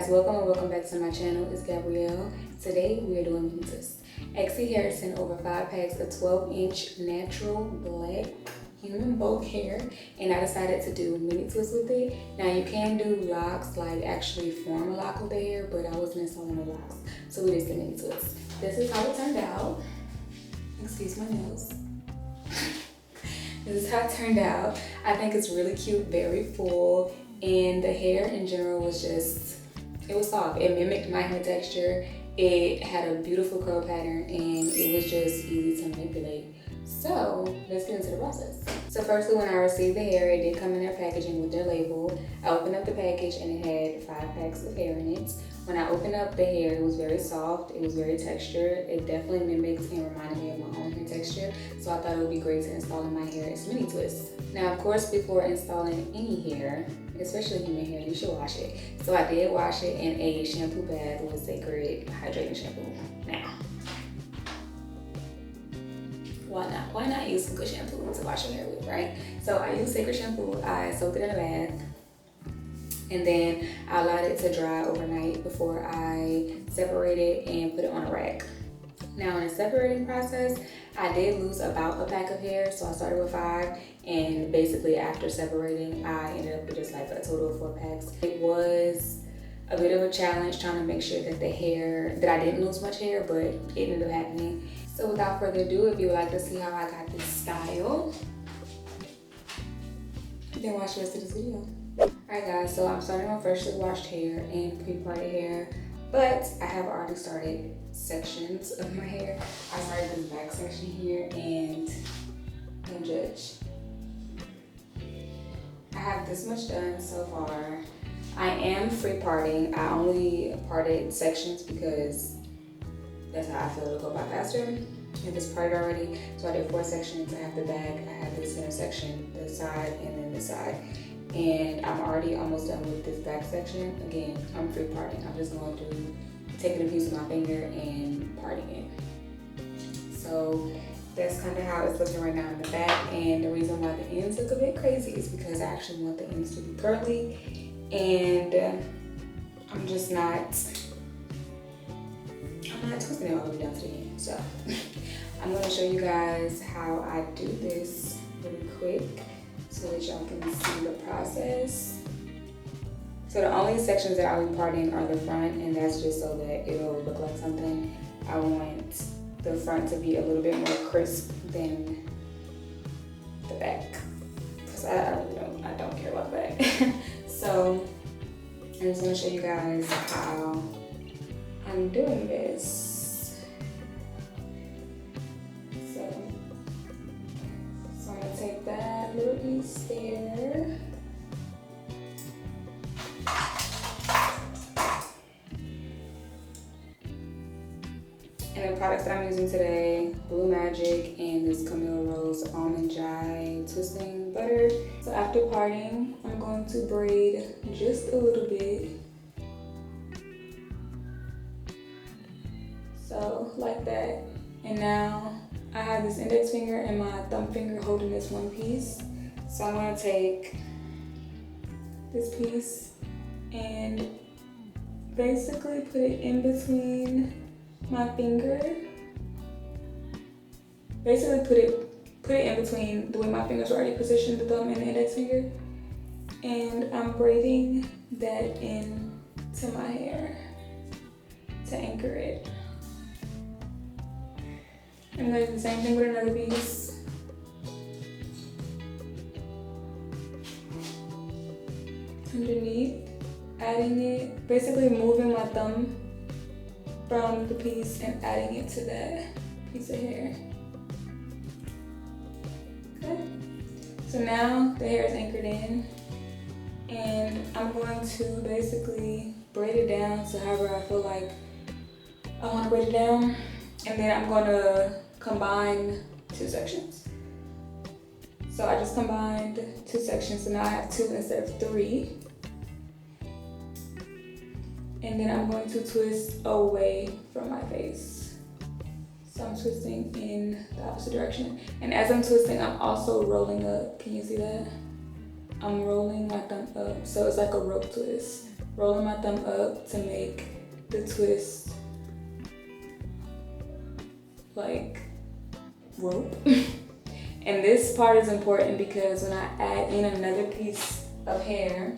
guys, welcome and welcome back to my channel. It's Gabrielle. Today we are doing mini twists. Exyhair sent over 5 packs of 12-inch natural black human bulk hair, and I decided to do mini twists with it. Now you can do locks, like actually form a lock with the hair, but I wasn't installing the locks, so we just did mini twists. This is how it turned out. Excuse my nails. This is how it turned out. I think it's really cute, very full, and the hair in general was just, it was soft. It mimicked my hair texture. It had a beautiful curl pattern, and it was just easy to manipulate. So let's get into the process. So firstly, when I received the hair, it did come in their packaging with their label. I opened up the package and it had 5 packs of hair in it. When I opened up the hair, it was very soft, it was very textured. It definitely mimicked and reminded me of my own hair texture. So I thought it would be great to install in my hair as mini twists. Now, of course, before installing any hair, especially human hair, you should wash it. So I did wash it in a shampoo bath with Sacred hydrating shampoo. Now, why not? Why not use some good shampoo to wash your hair with, right? So I used Sacred shampoo. I soaked it in a bath, and then I allowed it to dry overnight before I separated it and put it on a rack. Now in the separating process, I did lose about a pack of hair, so I started with 5, and basically after separating, I ended up with just like a total of 4 packs. It was a bit of a challenge trying to make sure that that I didn't lose much hair, but it ended up happening. So without further ado, if you would like to see how I got this style, then watch the rest of this video. Alright guys, so I'm starting on freshly washed hair and pre-parted hair, but I have already started sections of my hair. I started this back section here, and don't judge. I have this much done so far. I am free parting. I only parted sections because that's how I feel it'll go by faster. If it's parted already, so I did 4 sections. I have the back, I have the center section, the side, and then the side. And I'm already almost done with this back section. Again, I'm free parting. I'm just going to taking a piece of my finger and parting it. So that's kind of how it's looking right now in the back. And the reason why the ends look a bit crazy is because I actually want the ends to be curly, and I'm not twisting it all the way down to the end. So I'm going to show you guys how I do this really quick so that y'all can see the process. So the only sections that I'll be parting are the front, and that's just so that it'll look like something. I want the front to be a little bit more crisp than the back, because I don't care about the back. So I'm just gonna show you guys how I'm doing this. So I'm gonna take that little piece there. And the products that I'm using today, Blue Magic and this Camille Rose Almond Jai Twisting Butter. So after parting, I'm going to braid just a little bit. So like that. And now I have this index finger and my thumb finger holding this one piece. So I'm gonna take this piece and basically put it in between my finger. Basically put it in between the way my fingers are already positioned, the thumb and the index finger. And I'm braiding that in to my hair to anchor it. I'm gonna do the same thing with another piece. Underneath, adding it, basically moving my thumb from the piece and adding it to that piece of hair. Okay. So now the hair is anchored in, and I'm going to basically braid it down so however I feel like I want to braid it down, and then I'm going to combine 2 sections. So I just combined 2 sections, so now I have 2 instead of 3. And then I'm going to twist away from my face. So I'm twisting in the opposite direction. And as I'm twisting, I'm also rolling up. Can you see that? I'm rolling my thumb up, so it's like a rope twist. rolling my thumb up to make the twist like rope. And this part is important because when I add in another piece of hair,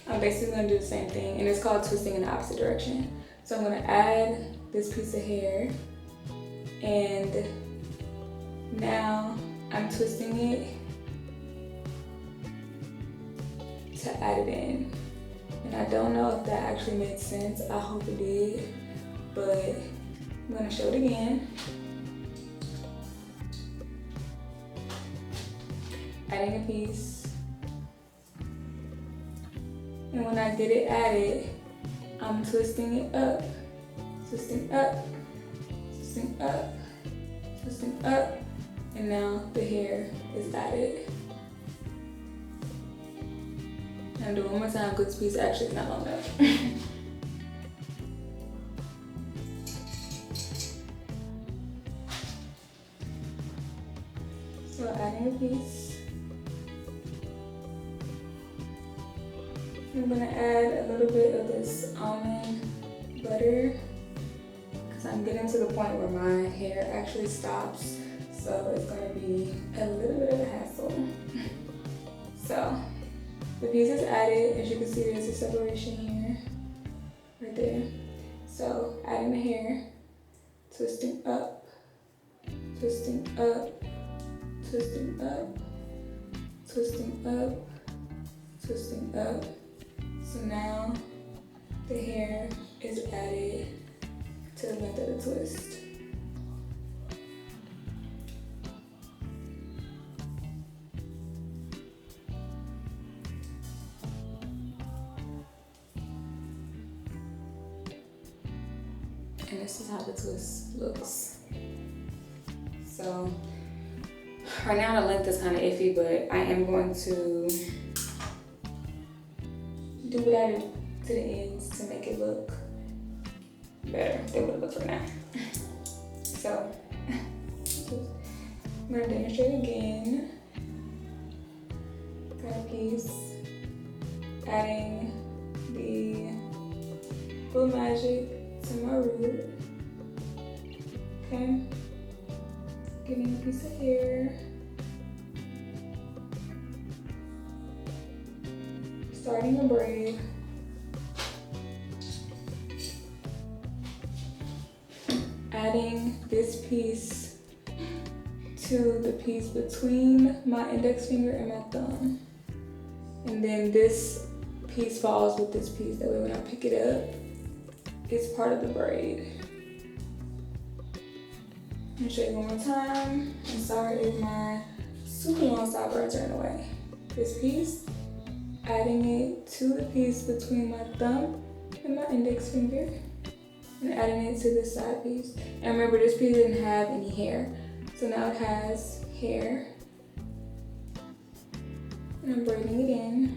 I'm basically gonna do the same thing, and it's called twisting in the opposite direction. So I'm gonna add this piece of hair, and now I'm twisting it to add it in. And I don't know if that actually made sense. I hope it did, but I'm gonna show it again. Adding a piece. And when I get it added, I'm twisting it up, twisting up, twisting up, twisting up, and now the hair is added. And do it one more time because this piece actually is not long enough. So adding a piece. I'm gonna add a little bit of this almond butter because I'm getting to the point where my hair actually stops. So it's gonna be a little bit of a hassle. So the piece is added. As you can see, there's a separation here, right there. So adding the hair, twisting up, twisting up, twisting up, twisting up, twisting up. So now the hair is added to the length of the twist. And this is how the twist looks. So right now the length is kind of iffy, but I am going to do what I do to the ends to make it look better than what it looks right now. So I'm gonna demonstrate again. Got a piece, adding the Blue Magic to my root. Okay, getting a piece of hair. Starting a braid. Adding this piece to the piece between my index finger and my thumb. And then this piece falls with this piece. That way when I pick it up, it's part of the braid. Let me show you one more time. I'm sorry if my super long sideburns are in the way. This piece, adding it to the piece between my thumb and my index finger, and adding it to the side piece. And remember, this piece didn't have any hair, so now it has hair. And I'm braiding it in.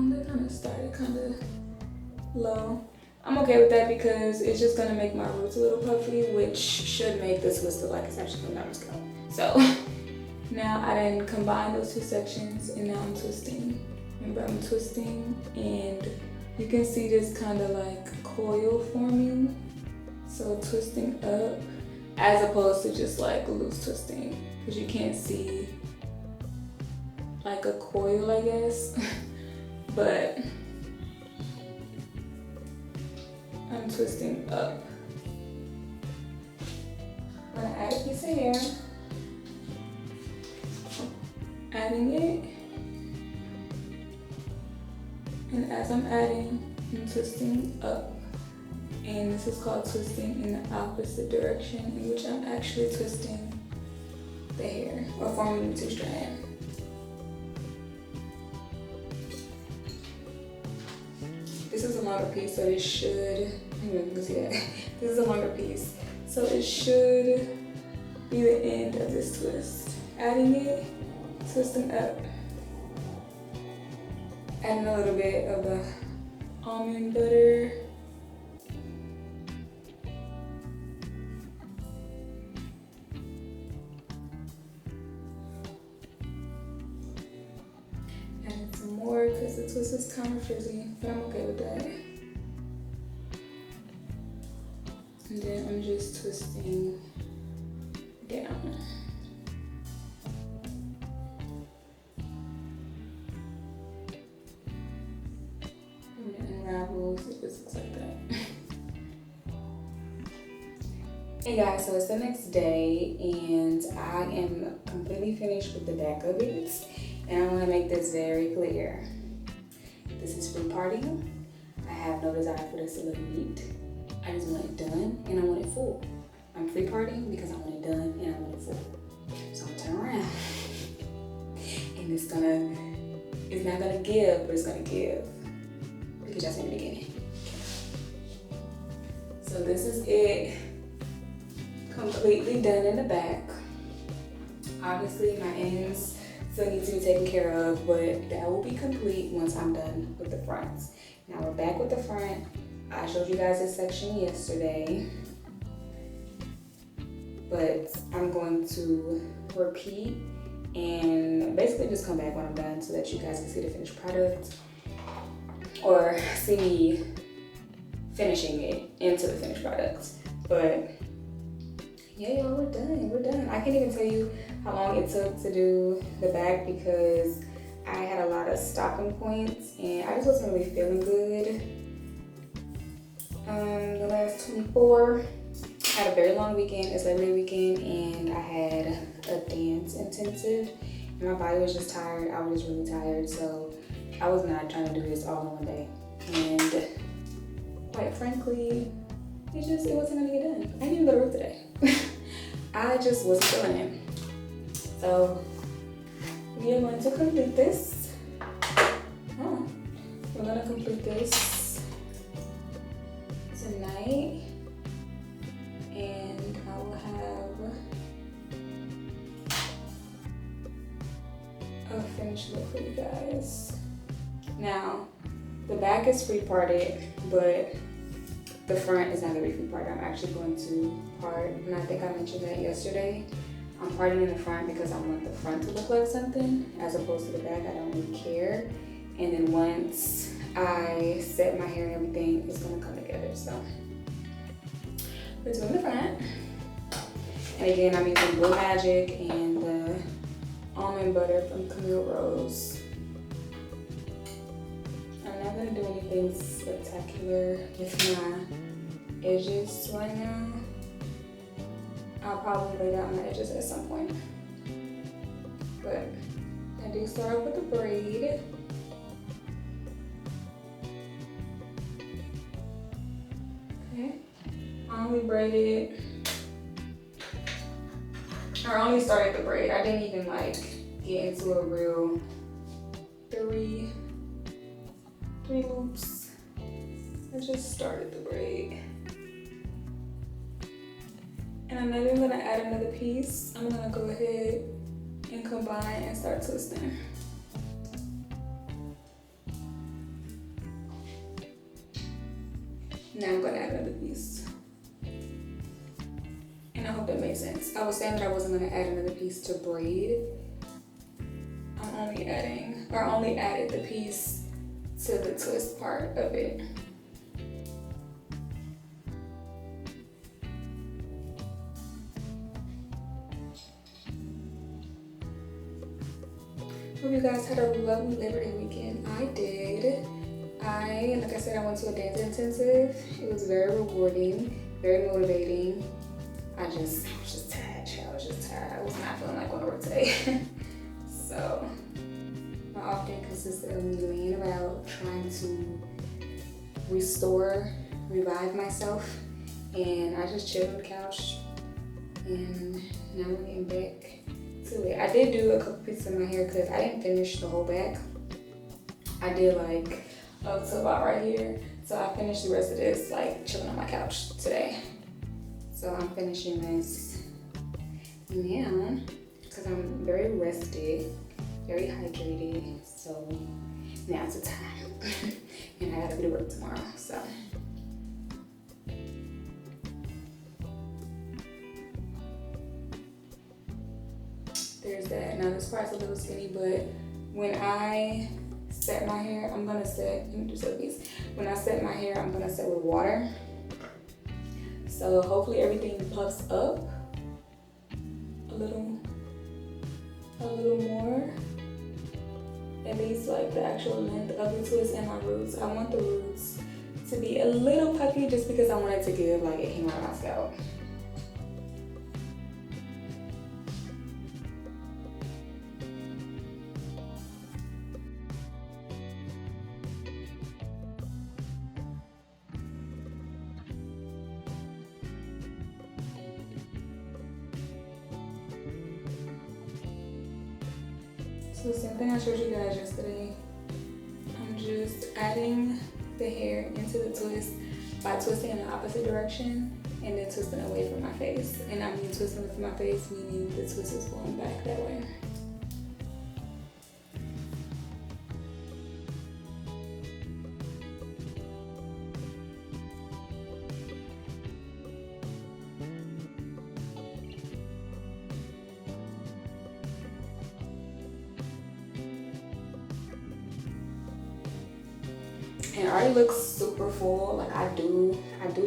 That kind of started kind of low. I'm okay with that because it's just gonna make my roots a little puffy, which should make this twist look like it's actually coming down my scalp. So now I didn't combine those two sections, and now I'm twisting. Remember, I'm twisting, and you can see this kind of like coil forming. So twisting up as opposed to just like loose twisting, because you can't see like a coil, I guess. But I'm twisting up. I'm gonna add a piece of hair, adding it, and as I'm adding, I'm twisting up. And this is called twisting in the opposite direction, in which I'm actually twisting the hair or forming the two strands. This is a longer piece, so it should, you can see that. This is a longer piece, so it should be the end of this twist. Adding it, twisting up. Adding a little bit of the almond butter. because the twist is kind of frizzy, but I'm okay with that. And then I'm just twisting down. And it unravels, it just looks like that. Hey guys, so it's the next day and I am completely finished with the back of it. And I want to make this very clear. This is free party. I have no desire for this to look neat. I just want it done and I want it full. I'm free partying because I want it done and I want it full. So I'm gonna turn around. And it's not gonna give, but it's gonna give. Because y'all see in the beginning. So this is it. Completely done in the back. Obviously my ends still need to be taken care of, but that will be complete once I'm done with the fronts. Now we're back with the front. I showed you guys this section yesterday, but I'm going to repeat and basically just come back when I'm done so that you guys can see the finished product or see me finishing it into the finished product. But yeah, y'all, we're done. I can't even tell you how long it took to do the back because I had a lot of stopping points and I just wasn't really feeling good. The last 24, I had a very long weekend, it's Labor Day weekend, and I had a dance intensive and my body was just tired. I was just really tired, so I was not trying to do this all in one day. And quite frankly, it wasn't gonna get done. I didn't even go to work today. I just wasn't feeling it. So we are going to complete this. We're gonna complete this tonight, and I will have a finished look for you guys. Now, the back is free parted, but the front is not gonna be free parted. I'm actually going to part, and I think I mentioned that yesterday. I'm parting in the front because I want the front to look like something as opposed to the back. I don't really care. And then once I set my hair and everything, it's gonna come together. So we're doing the front. And again, I'm using Blue Magic and the almond butter from Camille Rose. I'm not gonna do anything spectacular with my edges right now. I'll probably lay down my edges at some point. But I do start off with the braid. Okay, I only braided, or only started the braid. I didn't even like get into a real three loops. I just started the braid. And I'm not even gonna add another piece. I'm gonna go ahead and combine and start twisting. Now I'm gonna add another piece. And I hope that makes sense. I was saying that I wasn't gonna add another piece to braid. I'm only added the piece to the twist part of it. Hope you guys had a lovely Labor Day weekend. I did. Like I said, I went to a dance intensive. It was very rewarding, very motivating. I was just tired. I was just tired. I was not feeling like going to work today. So my off day consisted of me laying about trying to revive myself. And I just chilled on the couch. And now we're getting back to it. I did do a couple pieces of my hair because I didn't finish the whole back. I did like up to about right here. So I finished the rest of this like chilling on my couch today. So I'm finishing this now because I'm very rested, very hydrated. So now's the time. And I gotta go to work tomorrow, so. There's that. Now this part's a little skinny, but when I set my hair, I'm gonna set, let me do selfies. When I set my hair, I'm gonna set with water. So hopefully everything puffs up a little more. At least like the actual length of the twist and my roots. I want the roots to be a little puffy just because I want it to give like it came out of my scalp. So same thing I showed you guys yesterday. I'm just adding the hair into the twist by twisting in the opposite direction and then twisting away from my face. And I mean twisting away from my face, meaning the twist is going back that way. And it already looks super full. Like I do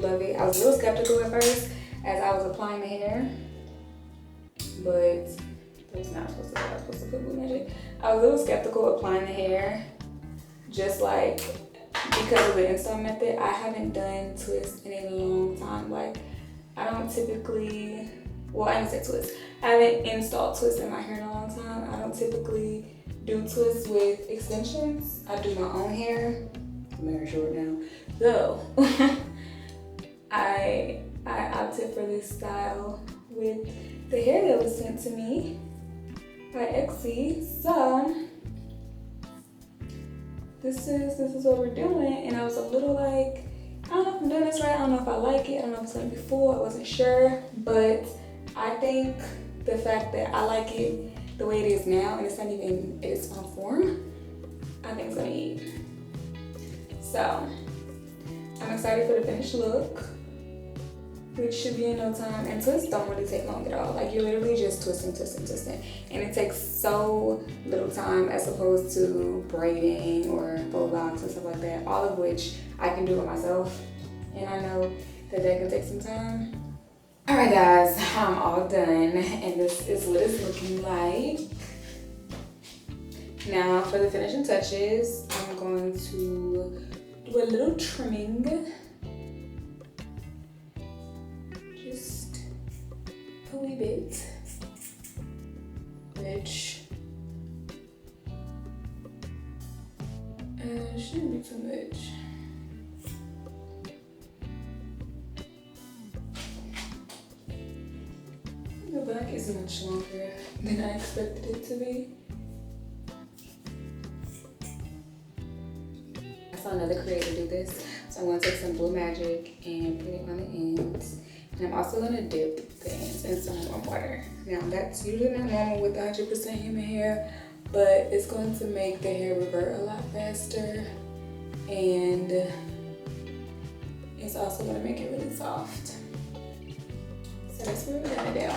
love it. I was a little skeptical at first as I was applying the hair, but that's not supposed to be. I was supposed to put Blue Magic. I was a little skeptical applying the hair, just like because of the install method. I haven't done twists in a long time. Like I don't typically, well, I didn't say twist. I haven't installed twists in my hair in a long time. I don't typically do twists with extensions. I do my own hair. I'm very short now. So I opted for this style with the hair that was sent to me by Exy. So this is what we're doing. And I was a little like, I don't know if I'm doing this right. I don't know if I like it. I don't know if it's gonna be full. I wasn't sure. But I think the fact that I like it the way it is now and it's not even in its own form, I think it's gonna eat. So I'm excited for the finished look, which should be in no time. And twists don't really take long at all. Like you're literally just twisting. And it takes so little time as opposed to braiding or faux locks and stuff like that, all of which I can do it myself. And I know that can take some time. All right guys, I'm all done and this is what it's looking like. Now for the finishing touches, I'm going to do a little trimming. Just a wee bit, which shouldn't be too much. The back is much longer than I expected it to be. I saw another creator do this, so I'm going to take some Blue Magic and put it on the ends. And I'm also going to dip the ends in some warm water. Now that's usually not normal with 100% human hair, but it's going to make the hair revert a lot faster. And it's also going to make it really soft. So that's what we're going to do.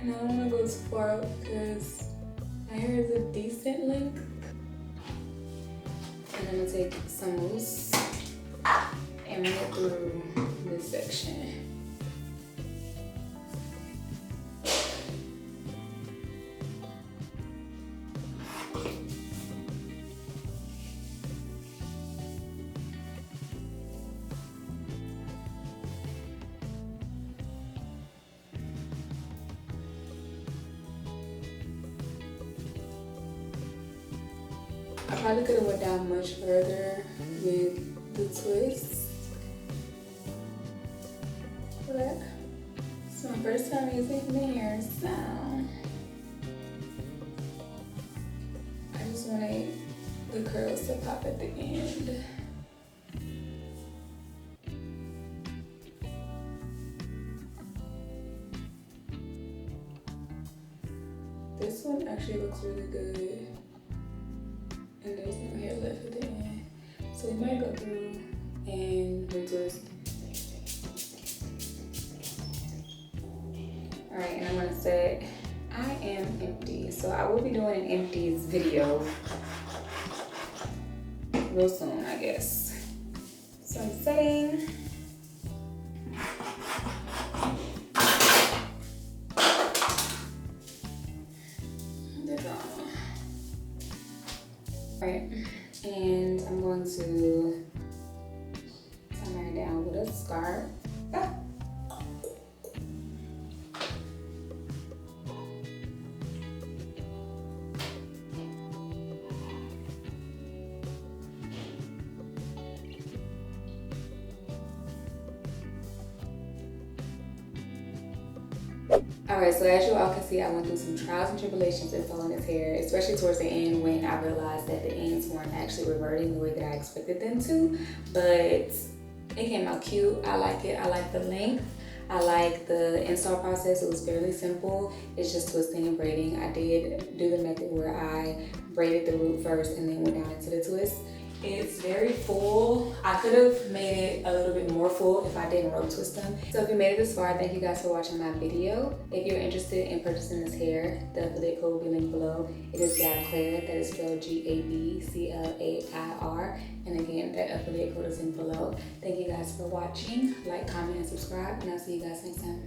And I don't want to go too far up because my hair is a decent length. And I'm going to take some mousse and run it through this section. I probably could have went down much further with the twists, but it's my first time using the hair, so I just wanted the curls to pop at the end. This one actually looks really good. And there's no hair left at the end. So we might go through and retwist. All right, and I'm gonna set, I am empty. So I will be doing an empties video real soon, I guess. So I'm setting. The drama. All right, and I'm going to tie my hair down with a scarf. Ah. Alright, so as you all can see, I went through some trials and tribulations in following this hair, especially towards the end when I realized that the ends weren't actually reverting the way that I expected them to, but it came out cute. I like it. I like the length. I like the install process. It was fairly simple. It's just twisting and braiding. I did do the method where I braided the root first and then went down into the twist. It's very full. I could have made it a little bit more full if I didn't rope twist them. So if you made it this far, thank you guys for watching my video. If you're interested in purchasing this hair, the affiliate code will be linked below. It is Gabclair, that is spelled Gabclair. And again, that affiliate code is linked below. Thank you guys for watching. Like, comment, and subscribe, and I'll see you guys next time.